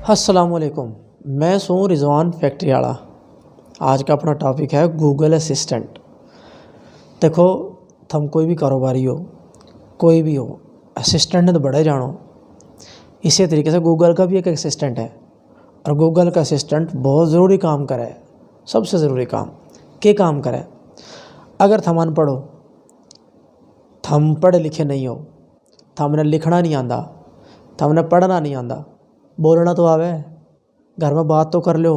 अस्सलामुअलैकुम, मैं सू रिजवान फैक्ट्री वाला। आज का अपना टॉपिक है गूगल असिस्टेंट। देखो, थम कोई भी कारोबारी हो, कोई भी हो, असिस्टेंट ने तो बड़े जानो। इसी तरीके से गूगल का भी एक असिस्टेंट है और गूगल का असिस्टेंट बहुत ज़रूरी काम करे। सबसे ज़रूरी काम के काम करे। अगर थम अनपढ़ हो, थम पढ़े लिखे नहीं हो, थमने लिखना नहीं आंदा, थमने पढ़ना नहीं आंदा, बोलना तो आवे, घर में बात तो कर लो,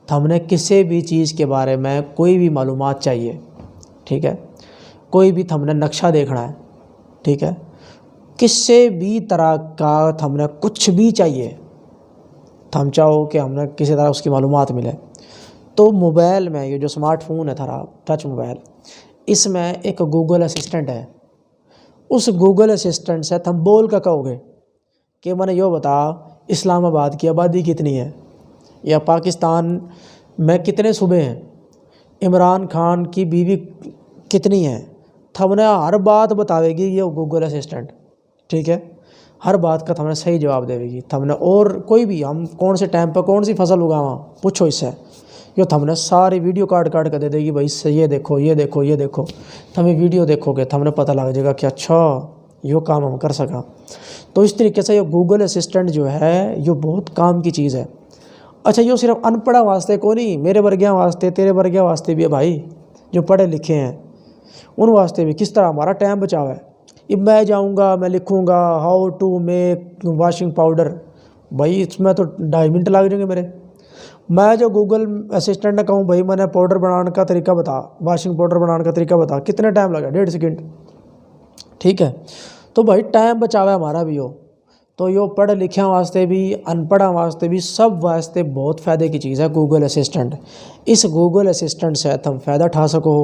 थमने किसी भी चीज़ के बारे में कोई भी मालूमात चाहिए, ठीक है, कोई भी थमने नक्शा देखना है, ठीक है, किसी भी तरह का थमने कुछ भी चाहिए, थम चाहो कि हमने किसी तरह उसकी मालूमात मिले, तो मोबाइल में ये जो स्मार्टफोन है थारा टच मोबाइल, इसमें एक गूगल असिस्टेंट है। उस गूगल असिस्टेंट से थम बोल कर कहोगे कि मैंने यो बता, इस्लामाबाद की आबादी कितनी है, या पाकिस्तान में कितने सूबे हैं, इमरान खान की बीवी कितनी है, थमने हर बात बतावेगी ये गूगल असिस्टेंट, ठीक है। हर बात का थमने सही जवाब देवेगी। थमने और कोई भी हम कौन से टाइम पर कौन सी फसल उगावा पूछो इससे, यो थमने सारी वीडियो काट कर दे देगी। भाई इससे ये देखो, ये देखो, ये देखो, थमें वीडियो देखोगे थमने पता लग जाएगा कि अच्छा यो काम हम कर सका। तो इस तरीके से ये गूगल असिस्टेंट जो है ये बहुत काम की चीज़ है। अच्छा, यो सिर्फ अनपढ़ा वास्ते को नहीं, मेरे वर्गिया वास्ते, तेरे वर्गिया वास्ते भी है भाई, जो पढ़े लिखे हैं उन वास्ते भी। किस तरह हमारा टाइम बचावा है। अब मैं जाऊंगा, मैं लिखूंगा how to make washing powder, भाई इसमें तो 2.5 मिनट लग जाएंगे मेरे। मैं जो गूगल असिस्टेंट ने कहूँ भाई मैंने पाउडर बनाने का तरीका बता, वॉशिंग पाउडर बनाने का तरीका बता, कितने टाइम लगा, 1.5 सेकेंड, ठीक है। तो भाई टाइम बचावा हमारा भी हो। तो यो पढ़े लिखे वास्ते भी, अनपढ़ा वास्ते भी, सब वास्ते बहुत फ़ायदे की चीज़ है गूगल असिस्टेंट। इस गूगल असिस्टेंट से तुम फ़ायदा उठा सको,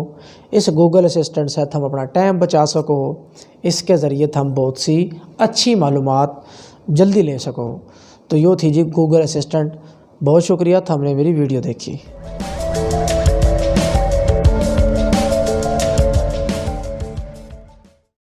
इस गूगल असिस्टेंट से तुम अपना टाइम बचा सको, इसके ज़रिए तुम बहुत सी अच्छी मालूमात जल्दी ले सको। तो यो थी जी गूगल असिस्टेंट। बहुत शुक्रिया, तुमने मेरी वीडियो देखी।